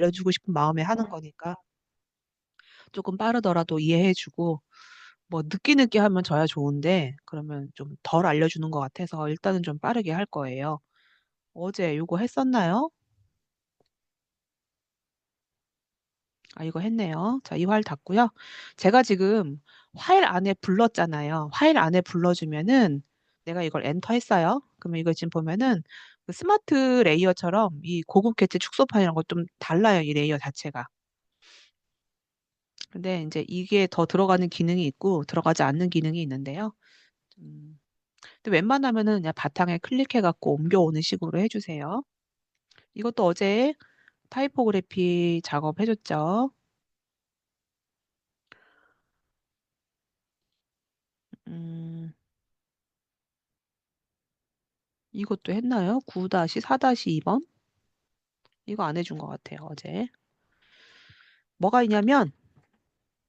알려주고 싶은 마음에 하는 거니까 조금 빠르더라도 이해해주고 뭐 늦게 하면 저야 좋은데 그러면 좀 덜 알려주는 것 같아서 일단은 좀 빠르게 할 거예요. 어제 요거 했었나요? 아, 이거 했네요. 자, 이 파일 닫고요. 제가 지금 파일 안에 불렀잖아요. 파일 안에 불러주면은 내가 이걸 엔터 했어요. 그러면 이거 지금 보면은 그 스마트 레이어처럼 이 고급 객체 축소판이랑 좀 달라요. 이 레이어 자체가. 근데 이제 이게 더 들어가는 기능이 있고 들어가지 않는 기능이 있는데요. 음, 근데 웬만하면은 그냥 바탕에 클릭해갖고 옮겨오는 식으로 해주세요. 이것도 어제 타이포그래피 작업해줬죠. 음, 이것도 했나요? 9-4-2번? 이거 안 해준 것 같아요, 어제. 뭐가 있냐면,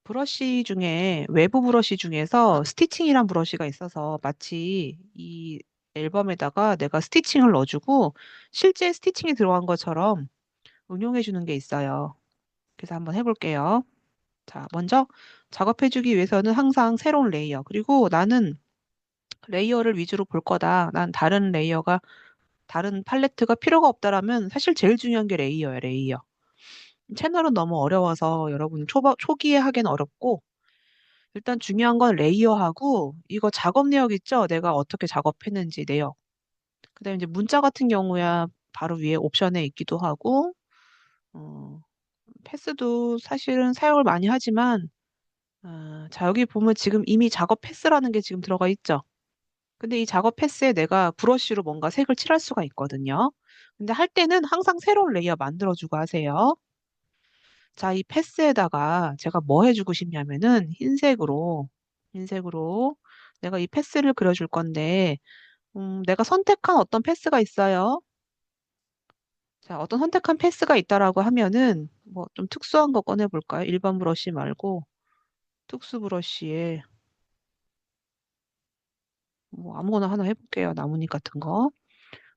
브러쉬 중에, 외부 브러쉬 중에서 스티칭이란 브러쉬가 있어서 마치 이 앨범에다가 내가 스티칭을 넣어주고 실제 스티칭이 들어간 것처럼 응용해주는 게 있어요. 그래서 한번 해볼게요. 자, 먼저 작업해주기 위해서는 항상 새로운 레이어. 그리고 나는 레이어를 위주로 볼 거다. 난 다른 레이어가, 다른 팔레트가 필요가 없다라면 사실 제일 중요한 게 레이어예요, 레이어. 채널은 너무 어려워서 여러분 초기에 하기는 어렵고 일단 중요한 건 레이어하고 이거 작업 내역 있죠? 내가 어떻게 작업했는지 내역. 그다음에 이제 문자 같은 경우야 바로 위에 옵션에 있기도 하고 어, 패스도 사실은 사용을 많이 하지만 자 여기 보면 지금 이미 작업 패스라는 게 지금 들어가 있죠? 근데 이 작업 패스에 내가 브러쉬로 뭔가 색을 칠할 수가 있거든요. 근데 할 때는 항상 새로운 레이어 만들어주고 하세요. 자, 이 패스에다가 제가 뭐 해주고 싶냐면은 흰색으로 내가 이 패스를 그려줄 건데, 내가 선택한 어떤 패스가 있어요. 자, 어떤 선택한 패스가 있다라고 하면은 뭐 좀 특수한 거 꺼내볼까요? 일반 브러쉬 말고 특수 브러쉬에 뭐 아무거나 하나 해볼게요. 나뭇잎 같은 거.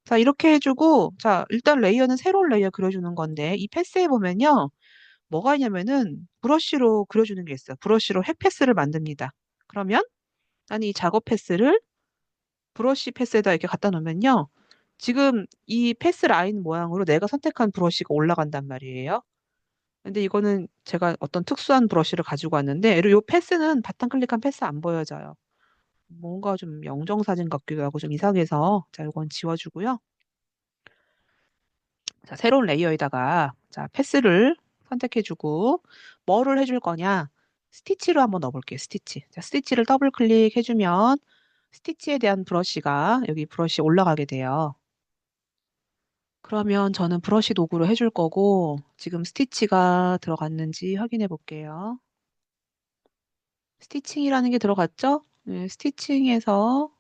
자, 이렇게 해주고, 자, 일단 레이어는 새로운 레이어 그려주는 건데, 이 패스에 보면요. 뭐가 있냐면은 브러쉬로 그려주는 게 있어요. 브러쉬로 핵 패스를 만듭니다. 그러면 나는 이 작업 패스를 브러쉬 패스에다 이렇게 갖다 놓으면요. 지금 이 패스 라인 모양으로 내가 선택한 브러쉬가 올라간단 말이에요. 근데 이거는 제가 어떤 특수한 브러쉬를 가지고 왔는데, 이 패스는 바탕 클릭한 패스 안 보여져요. 뭔가 좀 영정사진 같기도 하고 좀 이상해서, 자, 이건 지워주고요. 자, 새로운 레이어에다가, 자, 패스를 선택해주고, 뭐를 해줄 거냐? 스티치로 한번 넣어볼게요, 스티치. 자, 스티치를 더블 클릭해주면, 스티치에 대한 브러쉬가 여기 브러쉬 올라가게 돼요. 그러면 저는 브러쉬 도구로 해줄 거고, 지금 스티치가 들어갔는지 확인해 볼게요. 스티칭이라는 게 들어갔죠? 네, 스티칭에서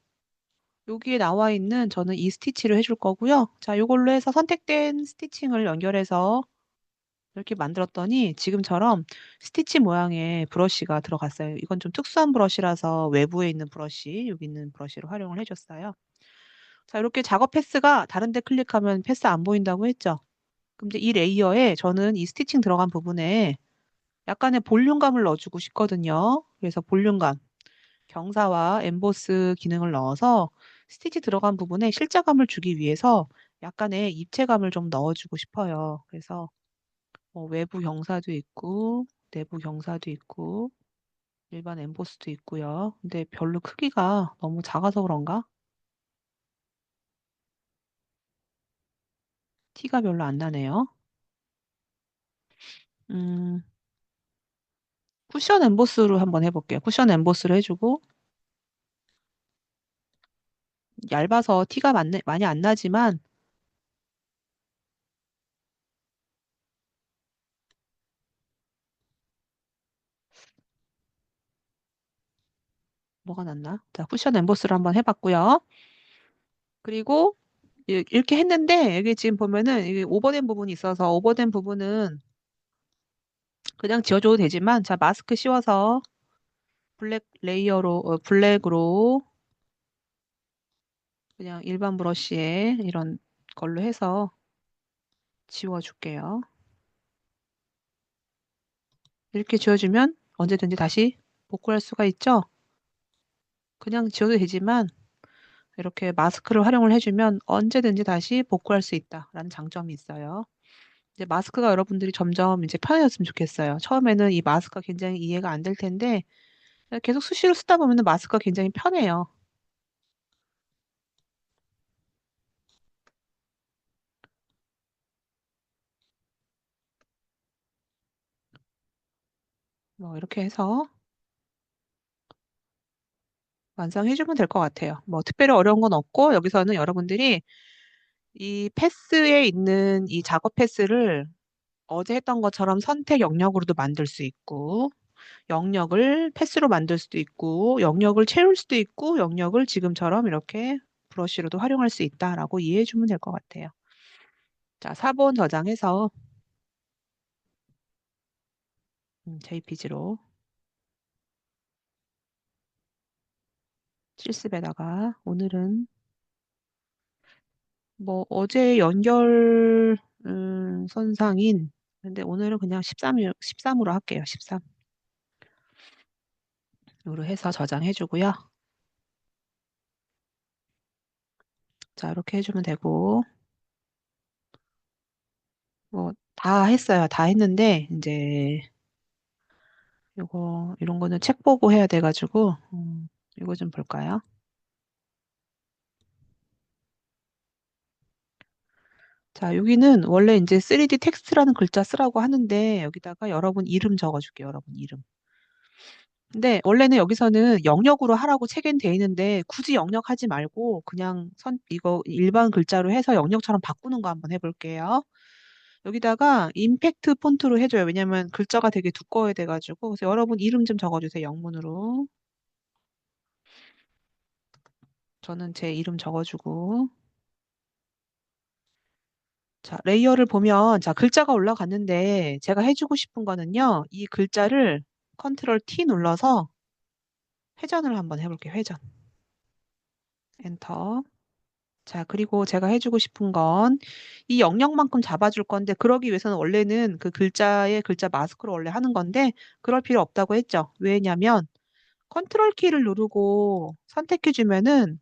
여기에 나와 있는 저는 이 스티치를 해줄 거고요. 자, 이걸로 해서 선택된 스티칭을 연결해서 이렇게 만들었더니 지금처럼 스티치 모양의 브러쉬가 들어갔어요. 이건 좀 특수한 브러쉬라서 외부에 있는 브러쉬, 여기 있는 브러쉬로 활용을 해줬어요. 자, 이렇게 작업 패스가 다른 데 클릭하면 패스 안 보인다고 했죠? 그럼 이제 이 레이어에 저는 이 스티칭 들어간 부분에 약간의 볼륨감을 넣어주고 싶거든요. 그래서 볼륨감, 경사와 엠보스 기능을 넣어서 스티치 들어간 부분에 실자감을 주기 위해서 약간의 입체감을 좀 넣어주고 싶어요. 그래서 뭐 외부 경사도 있고, 내부 경사도 있고, 일반 엠보스도 있고요. 근데 별로 크기가 너무 작아서 그런가? 티가 별로 안 나네요. 음, 쿠션 엠보스로 한번 해볼게요. 쿠션 엠보스를 해주고, 얇아서 티가 많이 안 나지만, 뭐가 낫나? 자, 쿠션 엠보스를 한번 해봤고요. 그리고 이렇게 했는데, 여기 지금 보면은 이게 오버된 부분이 있어서 오버된 부분은 그냥 지워줘도 되지만, 자, 마스크 씌워서 블랙으로 그냥 일반 브러쉬에 이런 걸로 해서 지워줄게요. 이렇게 지워주면 언제든지 다시 복구할 수가 있죠. 그냥 지워도 되지만 이렇게 마스크를 활용을 해주면 언제든지 다시 복구할 수 있다라는 장점이 있어요. 이제 마스크가 여러분들이 점점 이제 편해졌으면 좋겠어요. 처음에는 이 마스크가 굉장히 이해가 안 될 텐데 계속 수시로 쓰다 보면 마스크가 굉장히 편해요. 뭐 이렇게 해서 완성해주면 될 것 같아요. 뭐 특별히 어려운 건 없고 여기서는 여러분들이 이 패스에 있는 이 작업 패스를 어제 했던 것처럼 선택 영역으로도 만들 수 있고 영역을 패스로 만들 수도 있고 영역을 채울 수도 있고 영역을 지금처럼 이렇게 브러쉬로도 활용할 수 있다라고 이해해 주면 될 것 같아요. 자, 4번 저장해서 JPG로 실습에다가 오늘은 뭐 어제 연결 선상인 근데 오늘은 그냥 13으로 할게요. 13으로 해서 저장해 주고요. 자, 이렇게 해주면 되고 뭐 다 했어요. 다 했는데 이제 요거 이런 거는 책 보고 해야 돼가지고 이거 좀 볼까요? 자, 여기는 원래 이제 3D 텍스트라는 글자 쓰라고 하는데 여기다가 여러분 이름 적어줄게요. 여러분 이름. 근데 원래는 여기서는 영역으로 하라고 책엔 돼 있는데 굳이 영역하지 말고 그냥 이거 일반 글자로 해서 영역처럼 바꾸는 거 한번 해볼게요. 여기다가 임팩트 폰트로 해줘요. 왜냐면 글자가 되게 두꺼워야 돼가지고. 그래서 여러분 이름 좀 적어주세요. 영문으로. 저는 제 이름 적어주고. 자, 레이어를 보면, 자, 글자가 올라갔는데, 제가 해주고 싶은 거는요, 이 글자를 컨트롤 T 눌러서 회전을 한번 해볼게요. 회전. 엔터. 자, 그리고 제가 해주고 싶은 건 이 영역만큼 잡아줄 건데, 그러기 위해서는 원래는 그 글자에 글자 마스크로 원래 하는 건데, 그럴 필요 없다고 했죠. 왜냐면, 컨트롤 키를 누르고 선택해주면은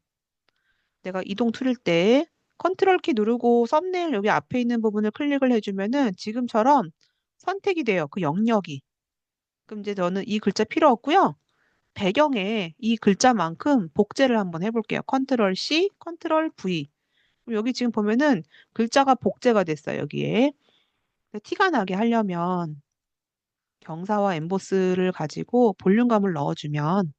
내가 이동 툴일 때 컨트롤 키 누르고 썸네일 여기 앞에 있는 부분을 클릭을 해주면은 지금처럼 선택이 돼요. 그 영역이. 그럼 이제 저는 이 글자 필요 없고요. 배경에 이 글자만큼 복제를 한번 해볼게요. 컨트롤 C, 컨트롤 V. 그럼 여기 지금 보면은 글자가 복제가 됐어요. 여기에. 티가 나게 하려면 경사와 엠보스를 가지고 볼륨감을 넣어주면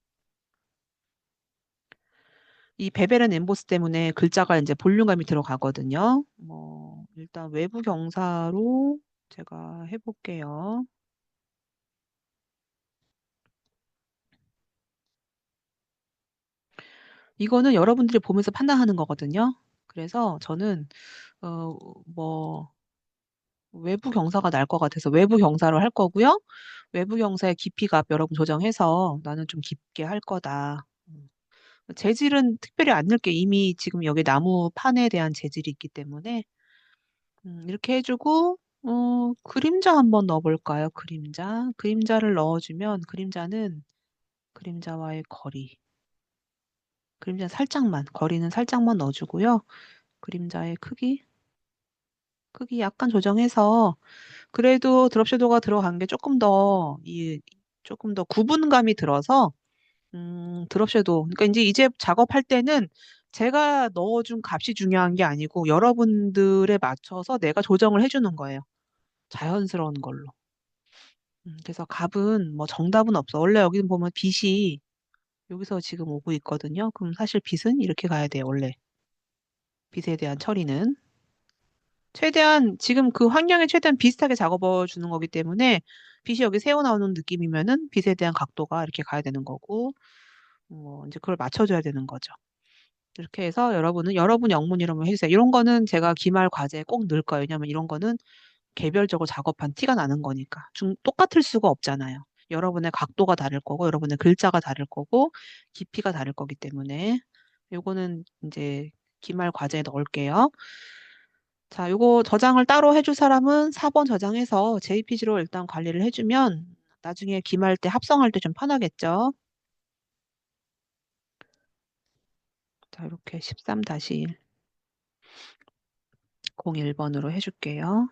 이 베벨은 엠보스 때문에 글자가 이제 볼륨감이 들어가거든요. 뭐 일단 외부 경사로 제가 해볼게요. 이거는 여러분들이 보면서 판단하는 거거든요. 그래서 저는 뭐 외부 경사가 날 것 같아서 외부 경사로 할 거고요. 외부 경사의 깊이가 여러분 조정해서 나는 좀 깊게 할 거다. 재질은 특별히 안 넣을게. 이미 지금 여기 나무 판에 대한 재질이 있기 때문에 이렇게 해주고, 그림자 한번 넣어볼까요? 그림자. 그림자를 넣어주면, 그림자와의 거리. 그림자 살짝만, 거리는 살짝만 넣어주고요. 그림자의 크기 약간 조정해서, 그래도 드롭 섀도우가 들어간 게 조금 더 구분감이 들어서, 드롭 섀도우. 그러니까 이제 작업할 때는 제가 넣어준 값이 중요한 게 아니고, 여러분들에 맞춰서 내가 조정을 해주는 거예요. 자연스러운 걸로. 그래서 값은 뭐 정답은 없어. 원래 여기는 보면 빛이 여기서 지금 오고 있거든요. 그럼 사실 빛은 이렇게 가야 돼요. 원래 빛에 대한 처리는 최대한 지금 그 환경에 최대한 비슷하게 작업해 주는 거기 때문에 빛이 여기 새어 나오는 느낌이면은 빛에 대한 각도가 이렇게 가야 되는 거고 이제 그걸 맞춰줘야 되는 거죠. 이렇게 해서 여러분은 여러분 영문 이름을 해주세요. 이런 거는 제가 기말 과제에 꼭 넣을 거예요. 왜냐면 이런 거는 개별적으로 작업한 티가 나는 거니까. 똑같을 수가 없잖아요. 여러분의 각도가 다를 거고, 여러분의 글자가 다를 거고, 깊이가 다를 거기 때문에. 요거는 이제 기말 과제에 넣을게요. 자, 요거 저장을 따로 해줄 사람은 4번 저장해서 JPG로 일단 관리를 해주면 나중에 기말 때 합성할 때 좀 편하겠죠? 자, 이렇게 13-01번으로 해줄게요.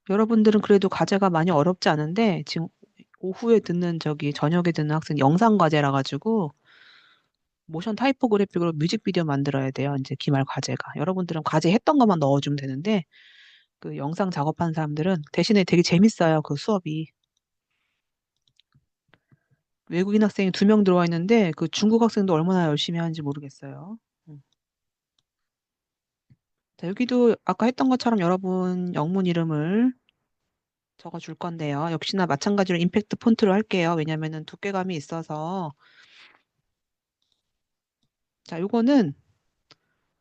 여러분들은 그래도 과제가 많이 어렵지 않은데, 지금 오후에 듣는 저녁에 듣는 학생 영상 과제라 가지고, 모션 타이포그래픽으로 뮤직비디오 만들어야 돼요. 이제 기말 과제가. 여러분들은 과제 했던 것만 넣어주면 되는데, 그 영상 작업한 사람들은 대신에 되게 재밌어요. 그 수업이. 외국인 학생이 2명 들어와 있는데, 그 중국 학생도 얼마나 열심히 하는지 모르겠어요. 음. 자, 여기도 아까 했던 것처럼 여러분 영문 이름을 적어줄 건데요. 역시나 마찬가지로 임팩트 폰트로 할게요. 왜냐면은 두께감이 있어서. 자, 요거는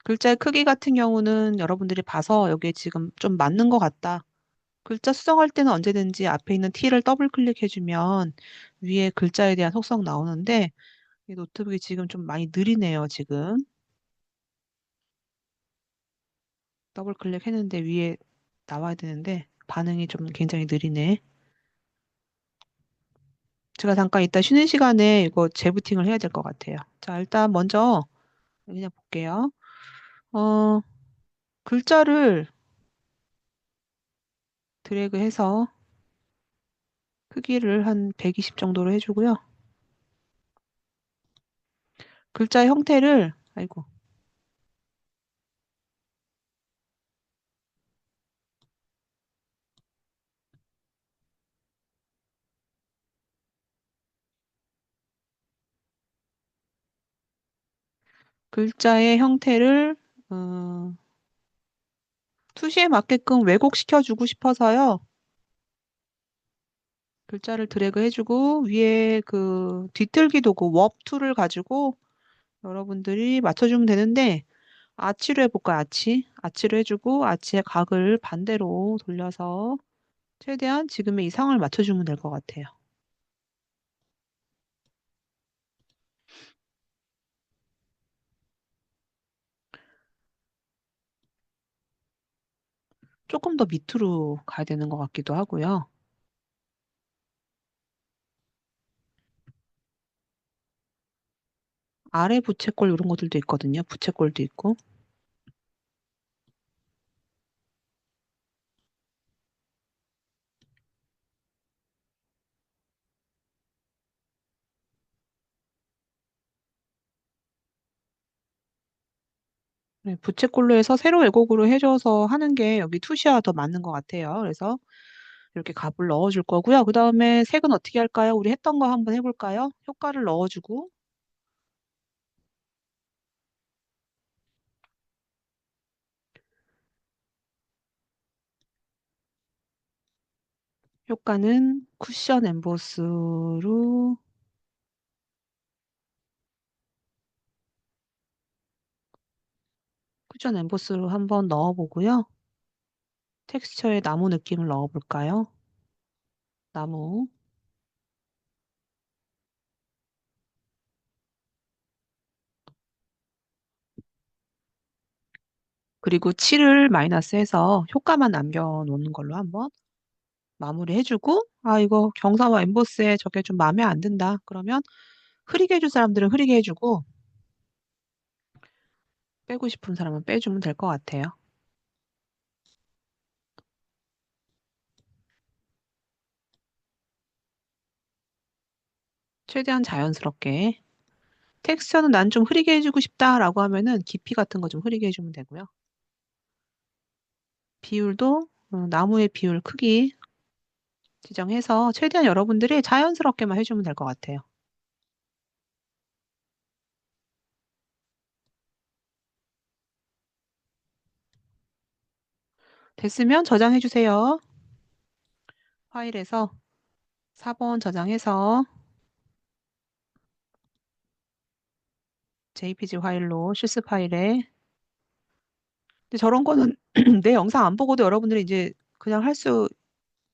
글자의 크기 같은 경우는 여러분들이 봐서 여기에 지금 좀 맞는 것 같다. 글자 수정할 때는 언제든지 앞에 있는 T를 더블 클릭해주면 위에 글자에 대한 속성 나오는데 이 노트북이 지금 좀 많이 느리네요, 지금. 더블 클릭했는데 위에 나와야 되는데 반응이 좀 굉장히 느리네. 제가 잠깐 이따 쉬는 시간에 이거 재부팅을 해야 될 것 같아요. 자, 일단 먼저 그냥 볼게요. 어, 글자를 드래그해서 크기를 한 120 정도로 해주고요. 글자 형태를, 아이고, 글자의 형태를 투시에 맞게끔 왜곡시켜주고 싶어서요. 글자를 드래그 해주고 위에 그 뒤틀기 도구 워 툴을 가지고 여러분들이 맞춰주면 되는데 아치로 해볼까요? 아치. 아치로 해주고 아치의 각을 반대로 돌려서 최대한 지금의 이상을 맞춰주면 될 것 같아요. 조금 더 밑으로 가야 되는 것 같기도 하고요. 아래 부채꼴 이런 것들도 있거든요. 부채꼴도 있고. 네, 부채꼴로 해서 세로 왜곡으로 해줘서 하는 게 여기 투시와 더 맞는 것 같아요. 그래서 이렇게 값을 넣어줄 거고요. 그 다음에 색은 어떻게 할까요? 우리 했던 거 한번 해볼까요? 효과를 넣어주고 효과는 쿠션 엠보스로 쿠션 엠보스로 한번 넣어보고요. 텍스처에 나무 느낌을 넣어볼까요? 나무. 그리고 7을 마이너스해서 효과만 남겨놓는 걸로 한번 마무리해주고 아 이거 경사와 엠보스에 저게 좀 마음에 안 든다. 그러면 흐리게 해줄 사람들은 흐리게 해주고 빼고 싶은 사람은 빼주면 될 것 같아요. 최대한 자연스럽게. 텍스처는 난 좀 흐리게 해주고 싶다라고 하면은 깊이 같은 거 좀 흐리게 해주면 되고요. 비율도 나무의 비율 크기 지정해서 최대한 여러분들이 자연스럽게만 해주면 될 것 같아요. 됐으면 저장해 주세요. 파일에서 4번 저장해서 JPG 파일로 실스 파일에 근데 저런 거는 내 영상 안 보고도 여러분들이 이제 그냥 할 수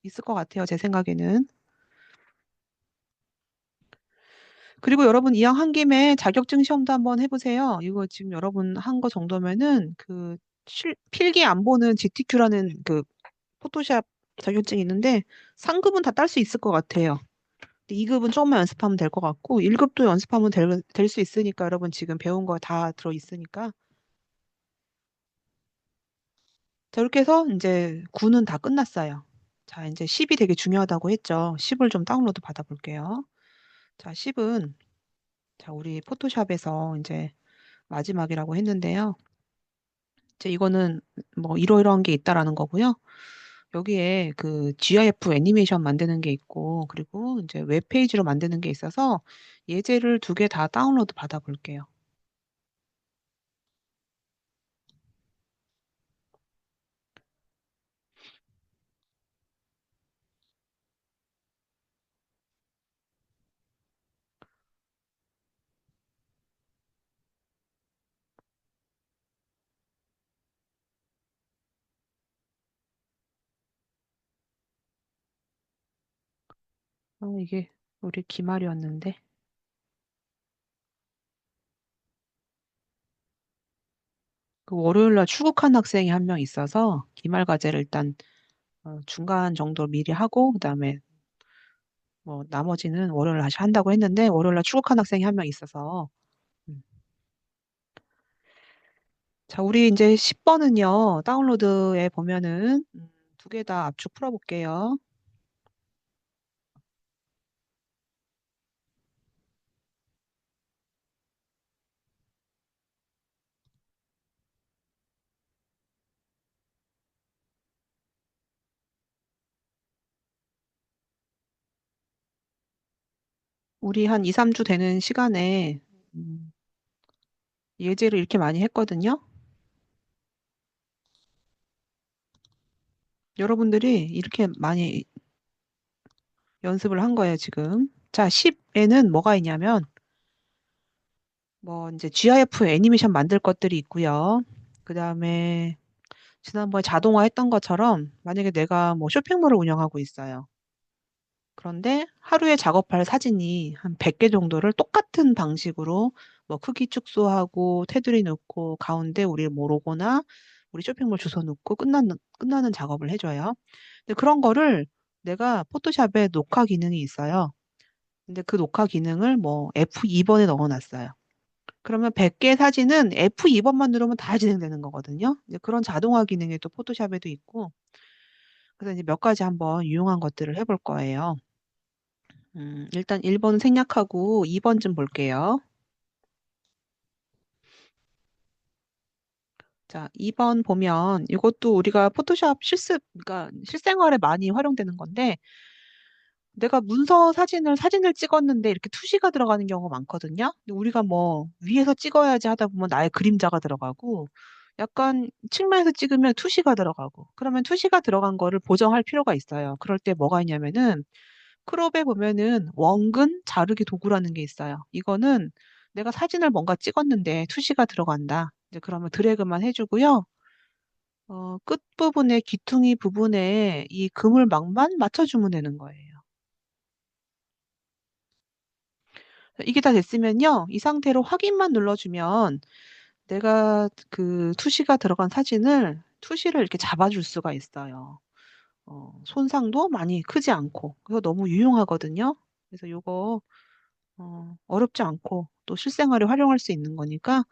있을 것 같아요. 제 생각에는. 그리고 여러분 이왕 한 김에 자격증 시험도 한번 해보세요. 이거 지금 여러분 한 거 정도면은 그 필기 안 보는 GTQ라는 그 포토샵 자격증이 있는데 상급은 다 딸 수 있을 것 같아요. 2급은 조금만 연습하면 될 것 같고 1급도 연습하면 될 수 있으니까 여러분 지금 배운 거 다 들어 있으니까 자, 이렇게 해서 이제 9는 다 끝났어요. 자, 이제 10이 되게 중요하다고 했죠. 10을 좀 다운로드 받아볼게요. 자, 10은 자, 우리 포토샵에서 이제 마지막이라고 했는데요. 이제 이거는 뭐 이러이러한 게 있다라는 거고요. 여기에 그 GIF 애니메이션 만드는 게 있고 그리고 이제 웹페이지로 만드는 게 있어서 예제를 두 개 다 다운로드 받아볼게요. 이게 우리 기말이었는데. 그 월요일 날 출국한 학생이 한 명 있어서 기말 과제를 일단 중간 정도 미리 하고 그다음에 뭐 나머지는 월요일 다시 한다고 했는데 월요일 날 출국한 학생이 한 명 있어서 음. 자, 우리 이제 10번은요. 다운로드에 보면은 두 개 다 압축 풀어볼게요. 우리 한 2, 3주 되는 시간에 음, 예제를 이렇게 많이 했거든요. 여러분들이 이렇게 많이 연습을 한 거예요, 지금. 자, 10에는 뭐가 있냐면 뭐 이제 GIF 애니메이션 만들 것들이 있고요. 그다음에 지난번에 자동화 했던 것처럼 만약에 내가 뭐 쇼핑몰을 운영하고 있어요. 그런데 하루에 작업할 사진이 한 100개 정도를 똑같은 방식으로 뭐 크기 축소하고 테두리 넣고 가운데 우리 뭐 로고나 우리 쇼핑몰 주소 넣고 끝나는 작업을 해줘요. 근데 그런 거를 내가 포토샵에 녹화 기능이 있어요. 근데 그 녹화 기능을 뭐 F2번에 넣어놨어요. 그러면 100개 사진은 F2번만 누르면 다 진행되는 거거든요. 이제 그런 자동화 기능이 또 포토샵에도 있고, 그래서 이제 몇 가지 한번 유용한 것들을 해볼 거예요. 일단 1번 생략하고 2번 좀 볼게요. 자, 2번 보면 이것도 우리가 포토샵 그러니까 실생활에 많이 활용되는 건데, 내가 문서 사진을 찍었는데 이렇게 투시가 들어가는 경우가 많거든요. 근데 우리가 뭐 위에서 찍어야지 하다 보면 나의 그림자가 들어가고 약간 측면에서 찍으면 투시가 들어가고 그러면 투시가 들어간 거를 보정할 필요가 있어요. 그럴 때 뭐가 있냐면은 크롭에 보면은 원근 자르기 도구라는 게 있어요. 이거는 내가 사진을 뭔가 찍었는데 투시가 들어간다. 이제 그러면 드래그만 해주고요. 끝부분에 귀퉁이 부분에 이 그물망만 맞춰주면 되는 거예요. 이게 다 됐으면요. 이 상태로 확인만 눌러주면 내가 그 투시가 들어간 사진을 투시를 이렇게 잡아줄 수가 있어요. 손상도 많이 크지 않고. 그래서 너무 유용하거든요. 그래서 요거 어렵지 않고 또 실생활에 활용할 수 있는 거니까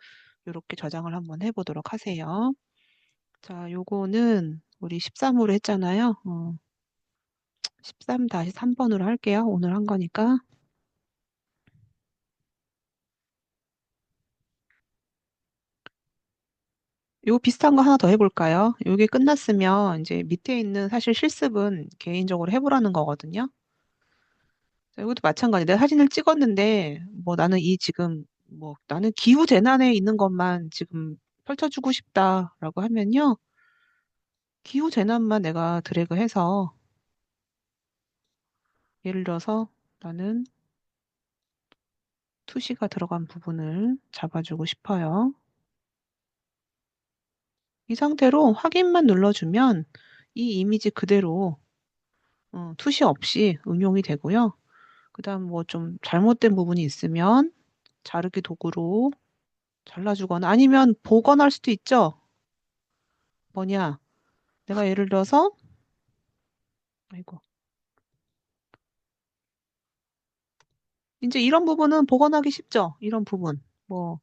이렇게 저장을 한번 해보도록 하세요. 자, 요거는 우리 13으로 했잖아요. 13-3번으로 할게요. 오늘 한 거니까. 요 비슷한 거 하나 더 해볼까요? 요게 끝났으면 이제 밑에 있는 사실 실습은 개인적으로 해보라는 거거든요. 자, 이것도 마찬가지. 내가 사진을 찍었는데 뭐 나는 이 지금 뭐 나는 기후 재난에 있는 것만 지금 펼쳐주고 싶다라고 하면요. 기후 재난만 내가 드래그해서 예를 들어서 나는 투시가 들어간 부분을 잡아주고 싶어요. 이 상태로 확인만 눌러주면 이 이미지 그대로 투시 없이 응용이 되고요. 그다음 뭐 좀 잘못된 부분이 있으면 자르기 도구로 잘라주거나 아니면 복원할 수도 있죠. 뭐냐? 내가 예를 들어서 아이고. 이제 이런 부분은 복원하기 쉽죠? 이런 부분. 뭐,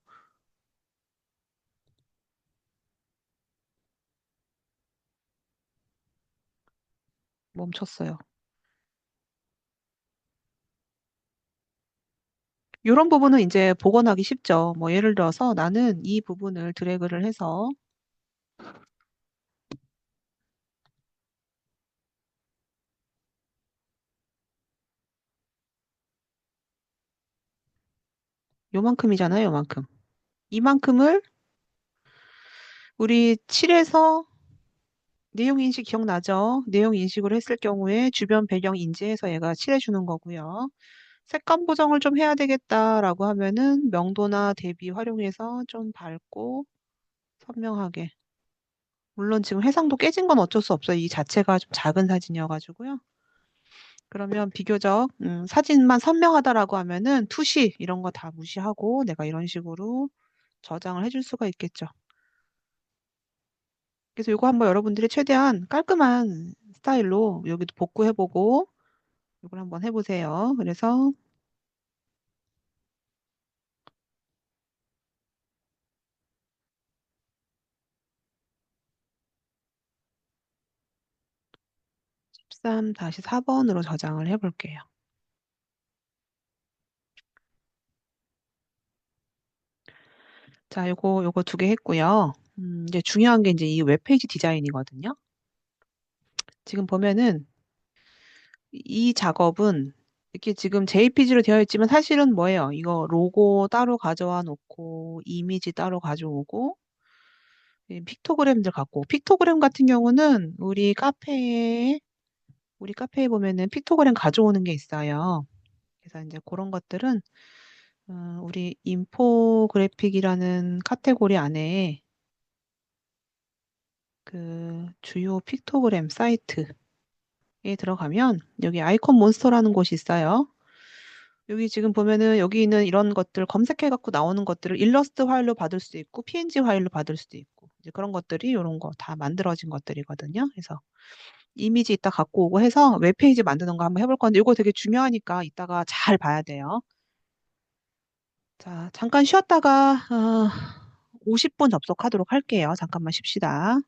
멈췄어요. 이런 부분은 이제 복원하기 쉽죠. 뭐, 예를 들어서 나는 이 부분을 드래그를 해서 요만큼이잖아요, 요만큼. 이만큼을 우리 칠해서 내용 인식 기억나죠? 내용 인식을 했을 경우에 주변 배경 인지해서 얘가 칠해주는 거고요. 색감 보정을 좀 해야 되겠다라고 하면은 명도나 대비 활용해서 좀 밝고 선명하게. 물론 지금 해상도 깨진 건 어쩔 수 없어요. 이 자체가 좀 작은 사진이어가지고요. 그러면 비교적 사진만 선명하다라고 하면은 투시 이런 거 다 무시하고 내가 이런 식으로 저장을 해줄 수가 있겠죠. 그래서 이거 한번 여러분들이 최대한 깔끔한 스타일로 여기도 복구해보고 이걸 한번 해보세요. 그래서 13-4번으로 저장을 해볼게요. 자, 요거 두 개 했고요. 이제 중요한 게 이제 이 웹페이지 디자인이거든요. 지금 보면은 이 작업은 이렇게 지금 JPG로 되어 있지만 사실은 뭐예요? 이거 로고 따로 가져와 놓고 이미지 따로 가져오고 이 픽토그램들 갖고 픽토그램 같은 경우는 우리 카페에 보면은 픽토그램 가져오는 게 있어요. 그래서 이제 그런 것들은 우리 인포그래픽이라는 카테고리 안에 그 주요 픽토그램 사이트에 들어가면 여기 아이콘 몬스터라는 곳이 있어요. 여기 지금 보면은 여기 있는 이런 것들 검색해 갖고 나오는 것들을 일러스트 파일로 받을 수도 있고 PNG 파일로 받을 수도 있고 이제 그런 것들이 이런 거 다 만들어진 것들이거든요. 그래서 이미지 이따 갖고 오고 해서 웹페이지 만드는 거 한번 해볼 건데 이거 되게 중요하니까 이따가 잘 봐야 돼요. 자, 잠깐 쉬었다가 50분 접속하도록 할게요. 잠깐만 쉽시다.